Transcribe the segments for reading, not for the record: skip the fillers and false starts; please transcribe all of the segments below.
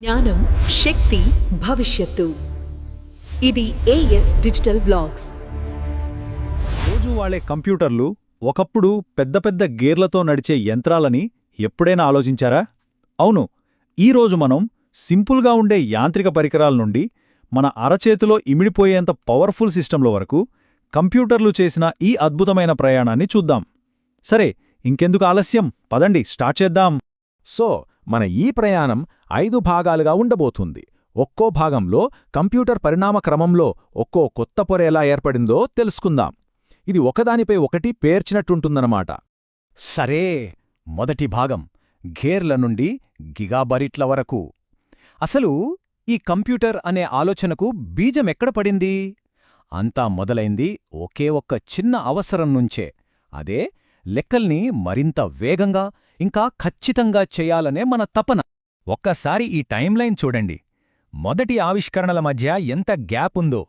జ్ఞానం, శక్తి, భవిష్యత్తు. ఇది ఏఎస్ డిజిటల్ బ్లాగ్స్. రోజూ వాడే కంప్యూటర్లు ఒకప్పుడు పెద్ద పెద్ద గేర్లతో నడిచే యంత్రాలని ఎప్పుడైనా ఆలోచించారా? అవును, ఈరోజు మనం సింపుల్గా ఉండే యాంత్రిక పరికరాల నుండి మన అరచేతిలో ఇమిడిపోయేంత పవర్ఫుల్ సిస్టంల వరకు కంప్యూటర్లు చేసిన ఈ అద్భుతమైన ప్రయాణాన్ని చూద్దాం. సరే, ఇంకెందుకు ఆలస్యం, పదండి స్టార్ట్ చేద్దాం. సో మన ఈ ప్రయాణం 5 భాగాలుగా ఉండబోతుంది. ఒక్కో భాగంలో కంప్యూటర్ పరిణామ క్రమంలో ఒక్కో కొత్త పొర ఎలా ఏర్పడిందో తెలుసుకుందాం. ఇది ఒకదానిపై ఒకటి పేర్చినట్టుంటుందన్నమాట. సరే, మొదటి భాగం గేర్ల నుండి గిగాబైట్ల వరకు. అసలు ఈ కంప్యూటర్ అనే ఆలోచనకు బీజమెక్కడ పడింది? అంతా మొదలైంది ఒకే ఒక్క చిన్న అవసరం నుంచే. అదే లెక్కల్ని మరింత వేగంగా ఇంకా ఖచ్చితంగా చెయ్యాలనే మన తపన. ఒక్కసారి ఈ టైంలైన్ చూడండి. మొదటి ఆవిష్కరణల మధ్య ఎంత గ్యాప్ ఉందో.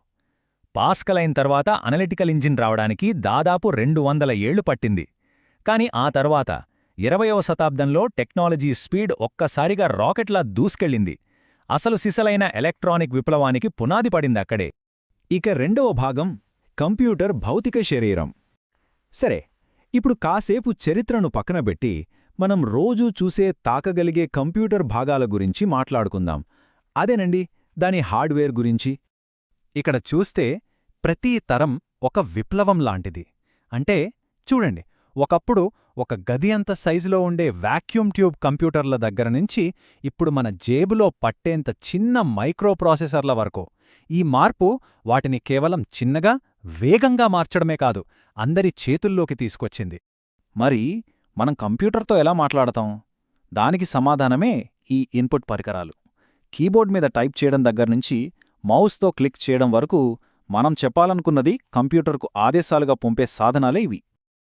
పాస్కల్ అయిన తర్వాత అనలిటికల్ ఇంజిన్ రావడానికి దాదాపు 200 ఏళ్లు పట్టింది. కాని ఆ తర్వాత 20వ శతాబ్దంలో టెక్నాలజీ స్పీడ్ ఒక్కసారిగా రాకెట్లా దూసుకెళ్ళింది. అసలు సిసలైన ఎలక్ట్రానిక్ విప్లవానికి పునాది పడిందక్కడే. ఇక రెండవ భాగం కంప్యూటర్ భౌతిక శరీరం. సరే, ఇప్పుడు కాసేపు చరిత్రను పక్కనబెట్టి మనం రోజూ చూసే తాకగలిగే కంప్యూటర్ భాగాల గురించి మాట్లాడుకుందాం. అదేనండి, దాని హార్డ్వేర్ గురించి. ఇక్కడ చూస్తే ప్రతి తరం ఒక విప్లవం లాంటిది. అంటే చూడండి, ఒకప్పుడు ఒక గది అంత సైజులో ఉండే వాక్యూమ్ ట్యూబ్ కంప్యూటర్ల దగ్గరనుంచి ఇప్పుడు మన జేబులో పట్టేంత చిన్న మైక్రోప్రాసెసర్ల వరకు. ఈ మార్పు వాటిని కేవలం చిన్నగా, వేగంగా మార్చడమే కాదు, అందరి చేతుల్లోకి తీసుకొచ్చింది. మరి మనం కంప్యూటర్తో ఎలా మాట్లాడతాం? దానికి సమాధానమే ఈ ఇన్పుట్ పరికరాలు. కీబోర్డ్ మీద టైప్ చేయడం దగ్గర్నుంచి మౌస్తో క్లిక్ చేయడం వరకు మనం చెప్పాలనుకున్నది కంప్యూటర్కు ఆదేశాలుగా పంపే సాధనాలే ఇవి.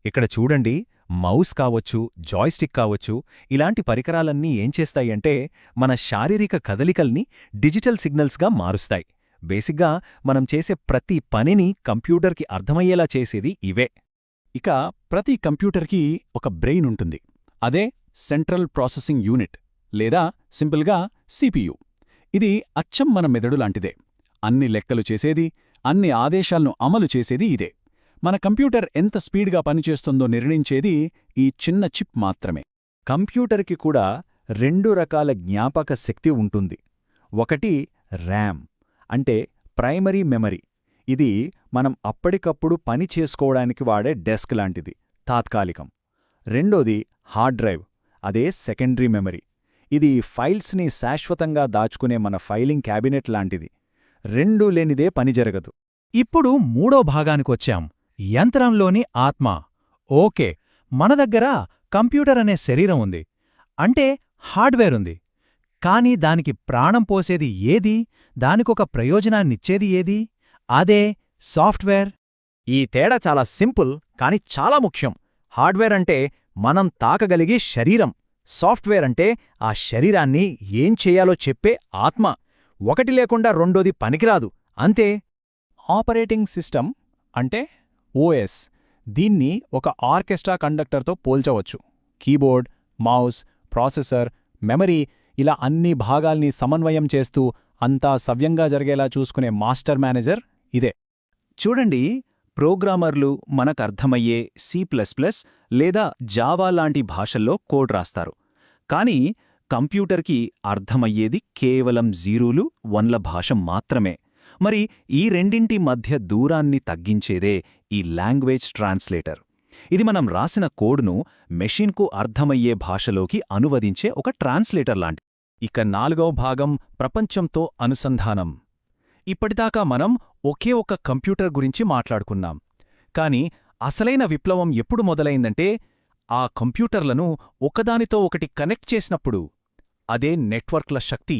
ఇక్కడ చూడండి, మౌస్ కావచ్చు, జాయ్స్టిక్ కావచ్చు, ఇలాంటి పరికరాలన్నీ ఏం చేస్తాయంటే మన శారీరక కదలికల్ని డిజిటల్ సిగ్నల్స్గా మారుస్తాయి. బేసిక్గా మనం చేసే ప్రతి పనిని కంప్యూటర్కి అర్థమయ్యేలా చేసేది ఇవే. ఇక ప్రతి కంప్యూటర్కి ఒక బ్రెయిన్ ఉంటుంది. అదే సెంట్రల్ ప్రాసెసింగ్ యూనిట్, లేదా సింపుల్గా సిపియు. ఇది అచ్చం మన మెదడు లాంటిదే. అన్ని లెక్కలు చేసేది, అన్ని ఆదేశాలను అమలు చేసేది ఇదే. మన కంప్యూటర్ ఎంత స్పీడ్గా పనిచేస్తుందో నిర్ణయించేది ఈ చిన్న చిప్ మాత్రమే. కంప్యూటర్కి కూడా 2 రకాల జ్ఞాపక శక్తి ఉంటుంది. ఒకటి ర్యామ్, అంటే ప్రైమరీ మెమరీ. ఇది మనం అప్పటికప్పుడు పని చేసుకోవడానికి వాడే డెస్క్ లాంటిది, తాత్కాలికం. రెండోది హార్డ్ డ్రైవ్, అదే సెకండరీ మెమరీ. ఇది ఫైల్స్ని శాశ్వతంగా దాచుకునే మన ఫైలింగ్ క్యాబినెట్ లాంటిది. రెండూ లేనిదే పని జరగదు. ఇప్పుడు మూడో భాగానికొచ్చాం, యంత్రంలోని ఆత్మ. ఓకే, మన దగ్గర కంప్యూటర్ అనే శరీరం ఉంది, అంటే హార్డ్వేర్ ఉంది. కాని దానికి ప్రాణం పోసేది ఏది? దానికొక ప్రయోజనాన్నిచ్చేది ఏది? అదే సాఫ్ట్వేర్. ఈ తేడా చాలా సింపుల్, కాని చాలా ముఖ్యం. హార్డ్వేర్ అంటే మనం తాకగలిగే శరీరం. సాఫ్ట్వేర్ అంటే ఆ శరీరాన్ని ఏం చెయ్యాలో చెప్పే ఆత్మ. ఒకటి లేకుండా రెండోది పనికిరాదు, అంతే. ఆపరేటింగ్ సిస్టమ్ అంటే ఓఎస్. దీన్ని ఒక ఆర్కెస్ట్రా కండక్టర్తో పోల్చవచ్చు. కీబోర్డ్, మౌస్, ప్రాసెసర్, మెమరీ, ఇలా అన్ని భాగాల్ని సమన్వయం చేస్తూ అంతా సవ్యంగా జరిగేలా చూసుకునే మాస్టర్ మేనేజర్ ఇదే. చూడండి, ప్రోగ్రామర్లు మనకర్థమయ్యే C++ లేదా జావా లాంటి భాషల్లో కోడ్ రాస్తారు. కానీ కంప్యూటర్కి అర్థమయ్యేది కేవలం 0లు 1ల భాష మాత్రమే. మరి ఈ రెండింటి మధ్య దూరాన్ని తగ్గించేదే ఈ లాంగ్వేజ్ ట్రాన్స్లేటర్. ఇది మనం రాసిన కోడ్ను మెషిన్కు అర్థమయ్యే భాషలోకి అనువదించే ఒక ట్రాన్స్లేటర్ లాంటి. ఇక 4వ భాగం ప్రపంచంతో అనుసంధానం. ఇప్పటిదాకా మనం ఒకే ఒక కంప్యూటర్ గురించి మాట్లాడుకున్నాం. కాని అసలైన విప్లవం ఎప్పుడు మొదలైందంటే ఆ కంప్యూటర్లను ఒకదానితో ఒకటి కనెక్ట్ చేసినప్పుడు. అదే నెట్వర్క్ల శక్తి.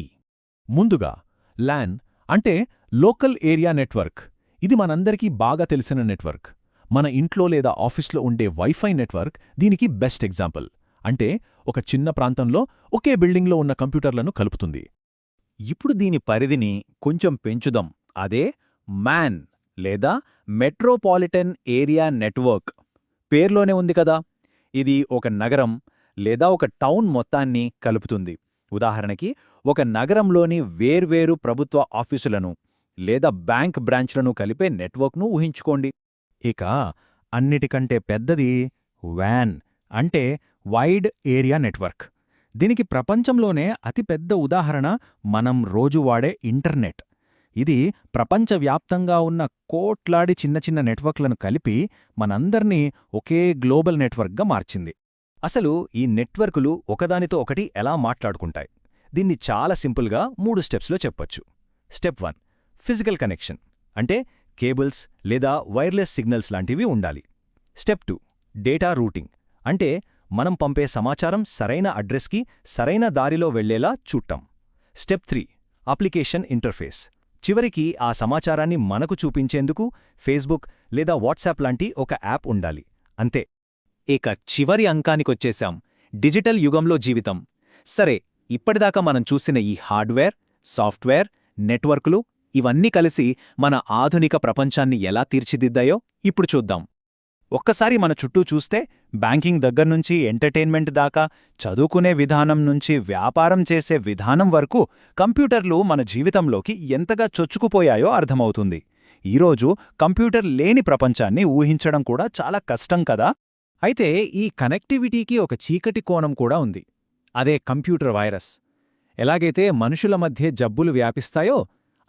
ముందుగా LAN అంటే లోకల్ ఏరియా నెట్వర్క్. ఇది మనందరికీ బాగా తెలిసిన నెట్వర్క్. మన ఇంట్లో లేదా ఆఫీస్లో ఉండే వైఫై నెట్వర్క్ దీనికి బెస్ట్ ఎగ్జాంపుల్. అంటే ఒక చిన్న ప్రాంతంలో ఒకే బిల్డింగ్లో ఉన్న కంప్యూటర్లను కలుపుతుంది. ఇప్పుడు దీని పరిధిని కొంచెం పెంచుదాం. అదే మ్యాన్ లేదా మెట్రోపాలిటన్ ఏరియా నెట్వర్క్. పేర్లోనే ఉంది కదా, ఇది ఒక నగరం లేదా ఒక టౌన్ మొత్తాన్ని కలుపుతుంది. ఉదాహరణకి ఒక నగరంలోని వేర్వేరు ప్రభుత్వ ఆఫీసులను లేదా బ్యాంక్ బ్రాంచ్లను కలిపే నెట్వర్క్ను ఊహించుకోండి. ఇక అన్నిటికంటే పెద్దది WAN అంటే వైడ్ ఏరియా నెట్వర్క్. దీనికి ప్రపంచంలోనే అతిపెద్ద ఉదాహరణ మనం రోజు వాడే ఇంటర్నెట్. ఇది ప్రపంచవ్యాప్తంగా ఉన్న కోట్లాది చిన్న చిన్న నెట్వర్క్లను కలిపి మనందర్నీ ఒకే గ్లోబల్ నెట్వర్క్గా మార్చింది. అసలు ఈ నెట్వర్కులు ఒకదానితో ఒకటి ఎలా మాట్లాడుకుంటాయి? దీన్ని చాలా సింపుల్గా 3 స్టెప్స్లో చెప్పొచ్చు. స్టెప్ 1 ఫిజికల్ కనెక్షన్ అంటే కేబుల్స్ లేదా వైర్లెస్ సిగ్నల్స్ లాంటివి ఉండాలి. స్టెప్ 2 డేటా రూటింగ్ అంటే మనం పంపే సమాచారం సరైన అడ్రస్కి సరైన దారిలో వెళ్లేలా చూడటం. స్టెప్ 3 అప్లికేషన్ ఇంటర్ఫేస్ చివరికి ఆ సమాచారాన్ని మనకు చూపించేందుకు ఫేస్బుక్ లేదా వాట్సాప్ లాంటి ఒక యాప్ ఉండాలి. అంతే. ఇక చివరి అంకానికొచ్చేశాం, డిజిటల్ యుగంలో జీవితం. సరే, ఇప్పటిదాకా మనం చూసిన ఈ హార్డ్వేర్, సాఫ్ట్వేర్, నెట్వర్కులు ఇవన్నీ కలిసి మన ఆధునిక ప్రపంచాన్ని ఎలా తీర్చిదిద్దాయో ఇప్పుడు చూద్దాం. ఒక్కసారి మన చుట్టూ చూస్తే బ్యాంకింగ్ దగ్గర్నుంచి ఎంటర్టైన్మెంట్ దాకా, చదువుకునే విధానం నుంచి వ్యాపారం చేసే విధానం వరకు కంప్యూటర్లు మన జీవితంలోకి ఎంతగా చొచ్చుకుపోయాయో అర్థమవుతుంది. ఈరోజు కంప్యూటర్ లేని ప్రపంచాన్ని ఊహించడం కూడా చాలా కష్టం కదా. అయితే ఈ కనెక్టివిటీకి ఒక చీకటి కోణం కూడా ఉంది. అదే కంప్యూటర్ వైరస్. ఎలాగైతే మనుషుల మధ్య జబ్బులు వ్యాపిస్తాయో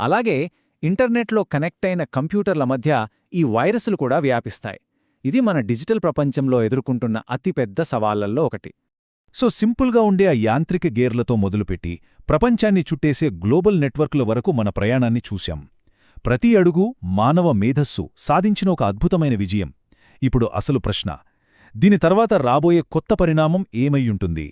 అలాగే ఇంటర్నెట్లో కనెక్ట్ అయిన కంప్యూటర్ల మధ్య ఈ వైరస్లు కూడా వ్యాపిస్తాయి. ఇది మన డిజిటల్ ప్రపంచంలో ఎదుర్కొంటున్న అతిపెద్ద సవాళ్లల్లో ఒకటి. సో సింపుల్గా ఉండే ఆ యాంత్రిక గేర్లతో మొదలుపెట్టి ప్రపంచాన్ని చుట్టేసే గ్లోబల్ నెట్వర్క్ల వరకు మన ప్రయాణాన్ని చూశాం. ప్రతి అడుగు మానవ మేధస్సు సాధించిన ఒక అద్భుతమైన విజయం. ఇప్పుడు అసలు ప్రశ్న, దీని తర్వాత రాబోయే కొత్త పరిణామం ఏమయ్యుంటుంది?